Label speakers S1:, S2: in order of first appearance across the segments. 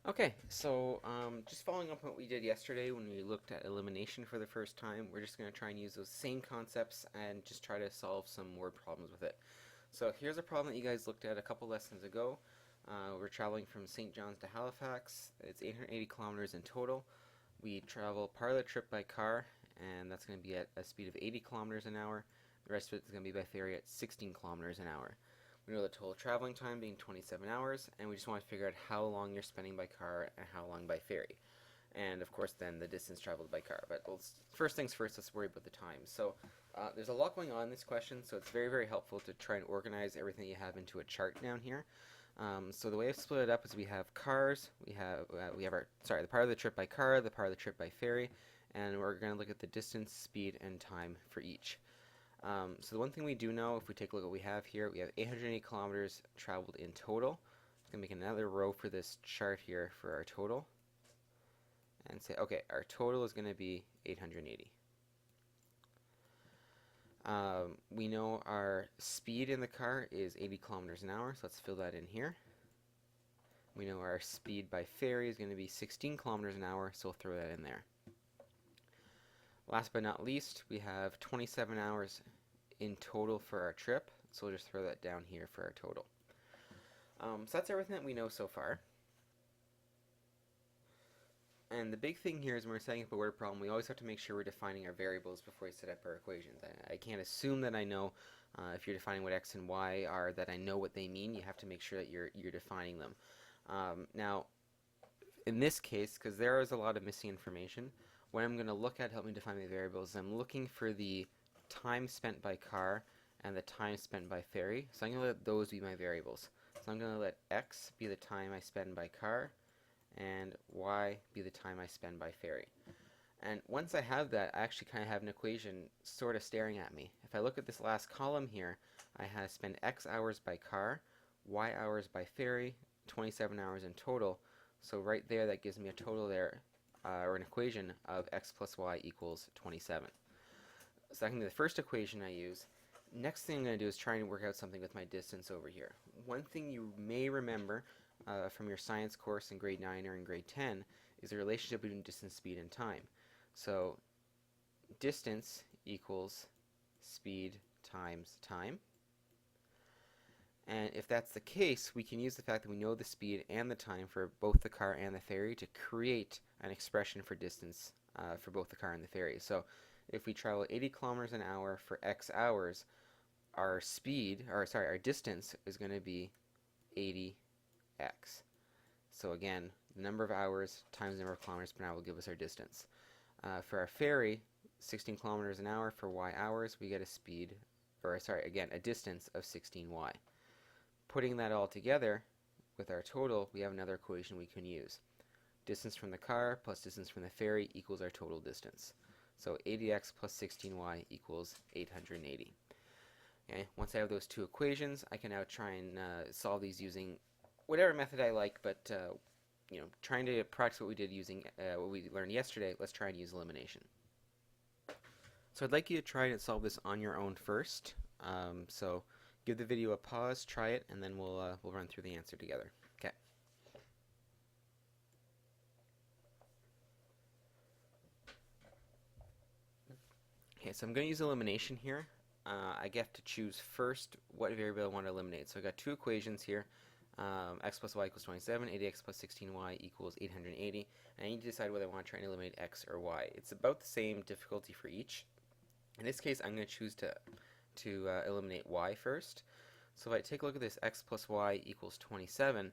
S1: Okay, so just following up on what we did yesterday when we looked at elimination for the first time, we're just going to try and use those same concepts and just try to solve some word problems with it. So here's a problem that you guys looked at a couple lessons ago. We're traveling from St. John's to Halifax. It's 880 kilometers in total. We travel part of the trip by car, and that's going to be at a speed of 80 kilometers an hour. The rest of it is going to be by ferry at 16 kilometers an hour. We know the total traveling time being 27 hours, and we just want to figure out how long you're spending by car and how long by ferry. And of course, then the distance traveled by car. But first things first, let's worry about the time. So there's a lot going on in this question, so it's very, very helpful to try and organize everything you have into a chart down here. So the way I've split it up is we have cars, we have the part of the trip by car, the part of the trip by ferry, and we're going to look at the distance, speed, and time for each. So the one thing we do know, if we take a look at what we have here, we have 880 kilometers traveled in total. I'm going to make another row for this chart here for our total. And say, okay, our total is going to be 880. We know our speed in the car is 80 kilometers an hour, so let's fill that in here. We know our speed by ferry is going to be 16 kilometers an hour, so we'll throw that in there. Last but not least, we have 27 hours in total for our trip, so we'll just throw that down here for our total. So that's everything that we know so far. And the big thing here is when we're setting up a word problem, we always have to make sure we're defining our variables before we set up our equations. I can't assume that I know if you're defining what x and y are, that I know what they mean. You have to make sure that you're defining them. Now, in this case, because there is a lot of missing information, what I'm going to look at to help me define my variables is I'm looking for the time spent by car and the time spent by ferry. So I'm going to let those be my variables. So I'm going to let x be the time I spend by car and y be the time I spend by ferry. And once I have that, I actually kind of have an equation sort of staring at me. If I look at this last column here, I have spent x hours by car, y hours by ferry, 27 hours in total. So right there, that gives me a total there, or an equation of x plus y equals 27. So that can be the first equation I use. Next thing I'm going to do is try and work out something with my distance over here. One thing you may remember from your science course in grade 9 or in grade 10 is the relationship between distance, speed, and time. So distance equals speed times time. And if that's the case, we can use the fact that we know the speed and the time for both the car and the ferry to create an expression for distance for both the car and the ferry. So if we travel 80 kilometers an hour for x hours, our distance is going to be 80x. So again, the number of hours times the number of kilometers per hour will give us our distance. For our ferry, 16 kilometers an hour for y hours, we get a distance of 16y. Putting that all together with our total, we have another equation we can use. Distance from the car plus distance from the ferry equals our total distance. So 80x plus 16y equals 880. Okay, once I have those two equations, I can now try and solve these using whatever method I like, but trying to practice what we did using what we learned yesterday, let's try and use elimination. So I'd like you to try and solve this on your own first. So give the video a pause, try it, and then we'll run through the answer together. Okay. Okay, so I'm going to use elimination here. I get to choose first what variable I want to eliminate. So I've got two equations here. X plus y equals 27, 80x plus 16y equals 880. And I need to decide whether I want to try and eliminate x or y. It's about the same difficulty for each. In this case, I'm going to choose to eliminate y first. So if I take a look at this, x plus y equals 27,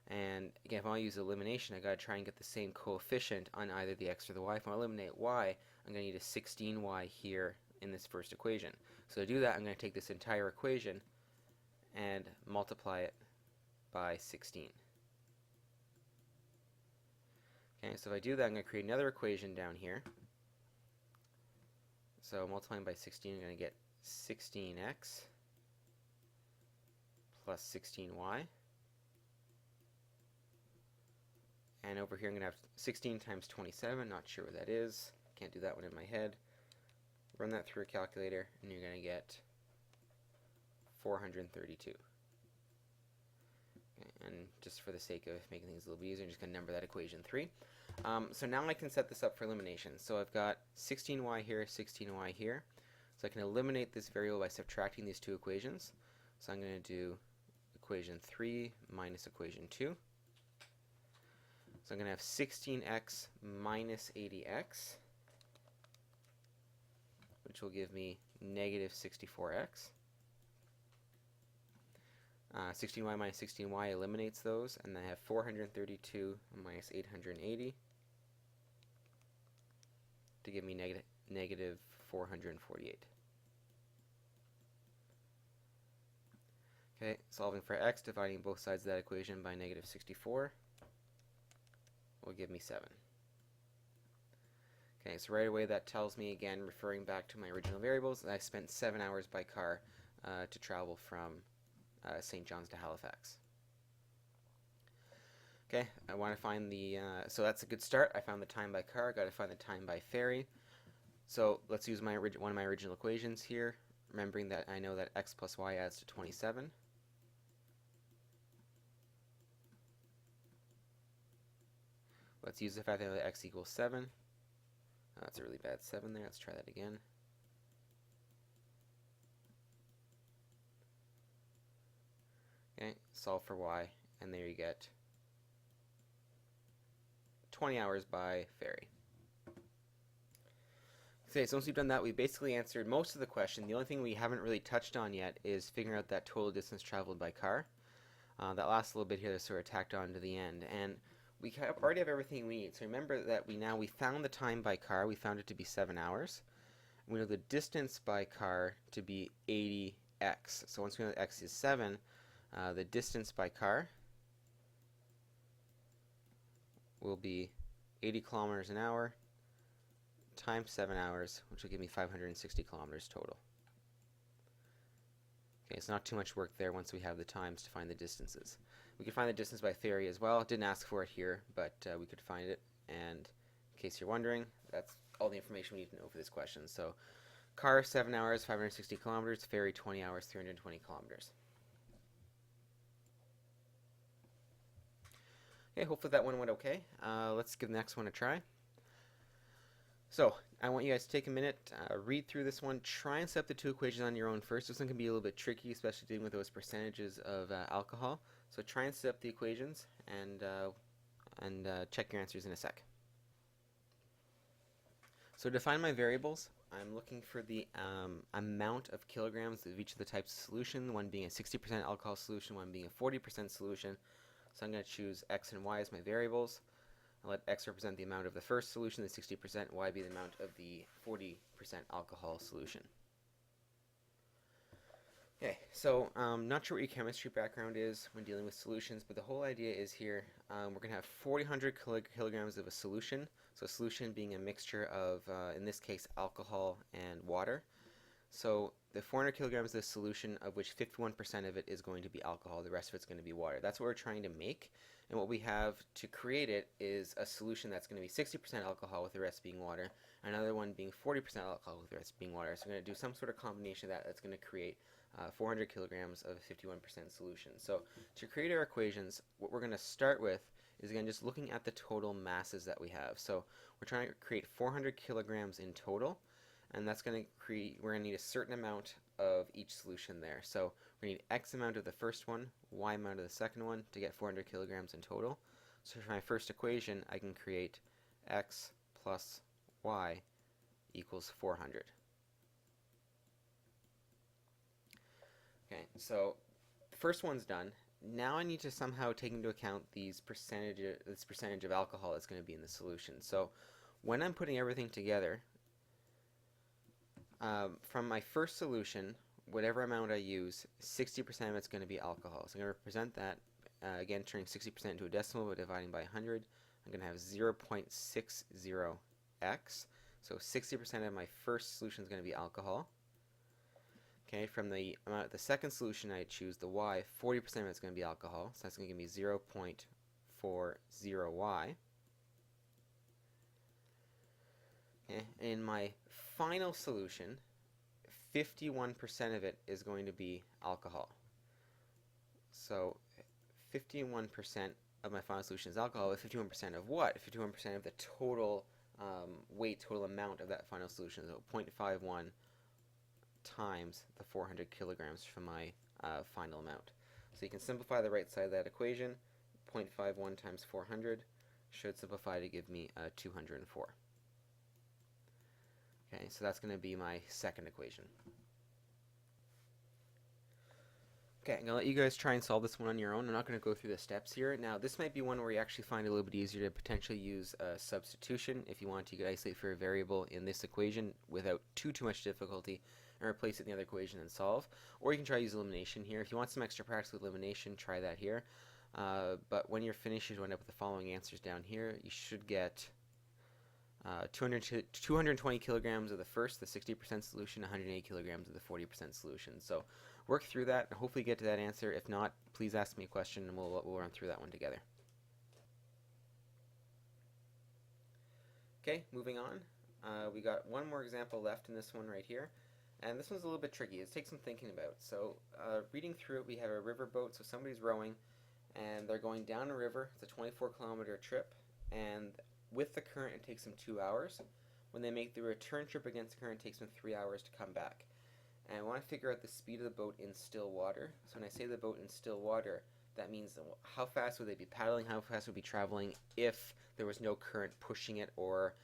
S1: and again, if I want to use elimination, I've got to try and get the same coefficient on either the x or the y. If I want to eliminate y, I'm going to need a 16y here in this first equation. So to do that, I'm going to take this entire equation and multiply it by 16. Okay, so if I do that, I'm going to create another equation down here. So multiplying by 16, I'm going to get 16x plus 16y. And over here I'm going to have 16 times 27, not sure what that is. Can't do that one in my head. Run that through a calculator and you're going to get 432. And just for the sake of making things a little bit easier, I'm just going to number that equation 3. So now I can set this up for elimination. So I've got 16y here, 16y here. So I can eliminate this variable by subtracting these two equations. So I'm going to do equation 3 minus equation 2. So I'm going to have 16x minus 80x, which will give me negative 64x. 16y minus 16y eliminates those, and then I have 432 minus 880 to give me negative 448. Okay, solving for x, dividing both sides of that equation by negative 64 will give me 7. Okay, so right away that tells me, again, referring back to my original variables, that I spent 7 hours by car to travel from St. John's to Halifax. Okay, I want to find the, so that's a good start. I found the time by car. Got to find the time by ferry. So let's use one of my original equations here, remembering that I know that x plus y adds to 27. Let's use the fact that x equals 7. That's a really bad 7 there. Let's try that again. Okay, solve for y, and there you get 20 hours by ferry. Okay, so once we've done that, we've basically answered most of the question. The only thing we haven't really touched on yet is figuring out that total distance traveled by car. That last little bit here is sort of tacked on to the end, and we already have everything we need. So remember that we found the time by car. We found it to be 7 hours. We know the distance by car to be 80x. So once we know that x is 7, the distance by car will be 80 kilometers an hour times 7 hours, which will give me 560 kilometers total. Okay, it's not too much work there once we have the times to find the distances. We could find the distance by ferry as well. Didn't ask for it here, but we could find it. And in case you're wondering, that's all the information we need to know for this question. So car 7 hours, 560 kilometers, ferry 20 hours, 320 kilometers. Okay, hopefully that one went okay. Let's give the next one a try. So I want you guys to take a minute, read through this one, try and set up the two equations on your own first. This one can be a little bit tricky, especially dealing with those percentages of alcohol. So try and set up the equations and check your answers in a sec. So to define my variables, I'm looking for the amount of kilograms of each of the types of solution, one being a 60% alcohol solution, one being a 40% solution. So I'm going to choose x and y as my variables. I'll let x represent the amount of the first solution, the 60%, y be the amount of the 40% alcohol solution. Okay, so not sure what your chemistry background is when dealing with solutions, but the whole idea is here, we're going to have 400 kilograms of a solution. So a solution being a mixture of, in this case, alcohol and water. So the 400 kilograms of the solution, of which 51% of it is going to be alcohol, the rest of it's going to be water. That's what we're trying to make. And what we have to create it is a solution that's going to be 60% alcohol with the rest being water, another one being 40% alcohol with the rest being water. So we're going to do some sort of combination of that that's going to create 400 kilograms of a 51% solution. So to create our equations, what we're going to start with is, again, just looking at the total masses that we have. So we're trying to create 400 kilograms in total, and that's going to create, we're going to need a certain amount of each solution there. So we need X amount of the first one, Y amount of the second one to get 400 kilograms in total. So for my first equation, I can create X plus Y equals 400. Okay, so the first one's done. Now I need to somehow take into account this percentage of alcohol that's going to be in the solution. So when I'm putting everything together, from my first solution, whatever amount I use, 60% of it's going to be alcohol. So I'm going to represent that, again, turning 60% into a decimal, but dividing by 100. I'm going to have 0.60x. So 60% of my first solution is going to be alcohol. Okay, from the amount of the second solution I choose, the y, 40% of it's going to be alcohol. So that's going to give me 0.40y. Okay, in my final solution, 51% of it is going to be alcohol. So 51% of my final solution is alcohol, but 51% of what? 51% of the total weight, total amount of that final solution. So 0.51 times the 400 kilograms from my final amount. So you can simplify the right side of that equation. 0.51 times 400 should simplify to give me 204. Okay, so that's going to be my second equation. Okay, I'm going to let you guys try and solve this one on your own. I'm not going to go through the steps here. Now, this might be one where you actually find it a little bit easier to potentially use substitution. If you want, you could isolate for a variable in this equation without too much difficulty and replace it in the other equation and solve. Or you can try to use elimination here. If you want some extra practice with elimination, try that here. But when you're finished, you end up with the following answers down here. You should get 220 kilograms of the first, the 60% solution, 180 kilograms of the 40% solution. So work through that and hopefully get to that answer. If not, please ask me a question and we'll run through that one together. Okay, moving on. We got one more example left in this one right here. And this one's a little bit tricky. It takes some thinking about. So reading through it, we have a river boat. So somebody's rowing and they're going down a river. It's a 24-kilometer trip. And with the current, it takes them 2 hours. When they make the return trip against the current, it takes them 3 hours to come back. And I want to figure out the speed of the boat in still water. So when I say the boat in still water, that means how fast would they be paddling, how fast would they be traveling if there was no current pushing it or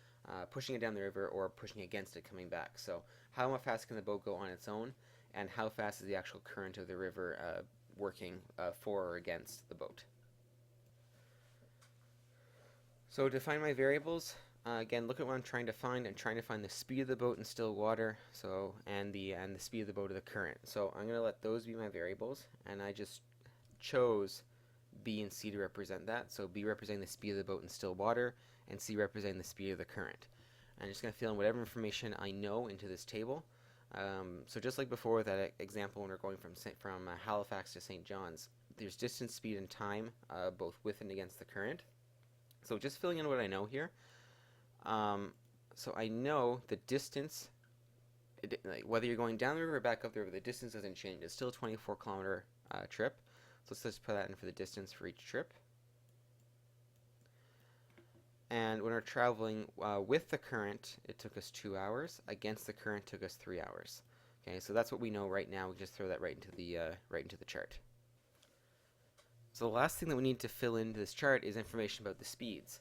S1: pushing it down the river or pushing against it coming back. So how fast can the boat go on its own, and how fast is the actual current of the river working for or against the boat. So to find my variables, again, look at what I'm trying to find. I'm trying to find the speed of the boat in still water, and the speed of the boat of the current. So I'm going to let those be my variables, and I just chose B and C to represent that. So B representing the speed of the boat in still water, and C representing the speed of the current. I'm just going to fill in whatever information I know into this table. So just like before with that example when we're going from Halifax to St. John's, there's distance, speed, and time, both with and against the current. So just filling in what I know here. So I know the distance, whether you're going down the river or back up the river, the distance doesn't change. It's still a 24-kilometer trip. So let's just put that in for the distance for each trip. And when we're traveling with the current, it took us 2 hours. Against the current, it took us 3 hours. Okay, so that's what we know right now. We just throw that right into the chart. So the last thing that we need to fill into this chart is information about the speeds.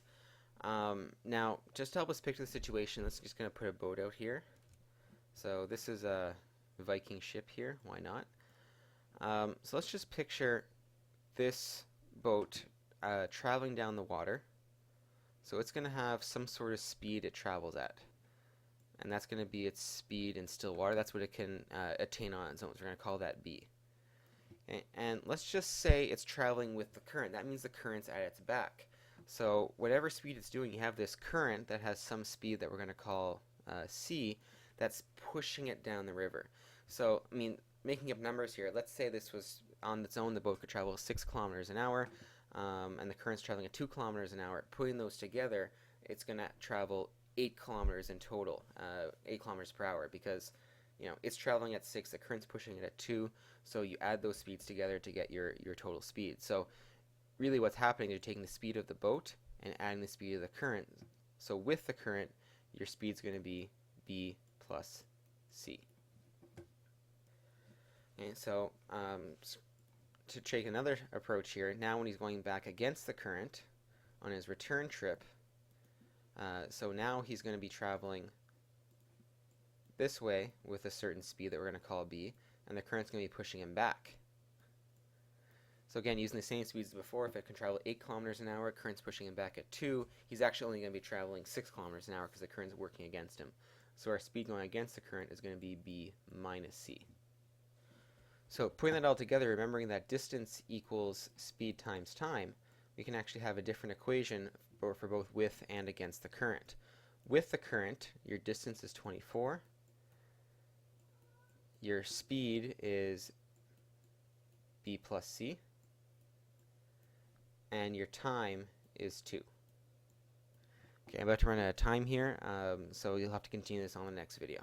S1: Now, just to help us picture the situation, let's just going to put a boat out here. So this is a Viking ship here. Why not? So let's just picture this boat traveling down the water. So it's going to have some sort of speed it travels at. And that's going to be its speed in still water. That's what it can attain on its own. So we're going to call that B. Okay, and let's just say it's traveling with the current. That means the current's at its back. So whatever speed it's doing, you have this current that has some speed that we're going to call C that's pushing it down the river. So, I mean, making up numbers here, let's say this was on its own, the boat could travel 6 kilometers an hour, and the current's traveling at 2 kilometers an hour. Putting those together, it's going to travel 8 kilometers in total, 8 kilometers per hour, because it's traveling at 6, the current's pushing it at 2, so you add those speeds together to get your total speed. So really what's happening is you're taking the speed of the boat and adding the speed of the current. So with the current, your speed's going to be B plus C. Okay, so to take another approach here, now when he's going back against the current on his return trip, so now he's going to be traveling this way with a certain speed that we're going to call B, and the current's going to be pushing him back. So again, using the same speeds as before, if it can travel 8 kilometers an hour, current's pushing him back at 2, he's actually only going to be traveling 6 kilometers an hour because the current's working against him. So our speed going against the current is going to be B minus C. So putting that all together, remembering that distance equals speed times time, we can actually have a different equation for both with and against the current. With the current, your distance is 24, your speed is B plus C, and your time is 2. Okay, I'm about to run out of time here, so you'll have to continue this on the next video.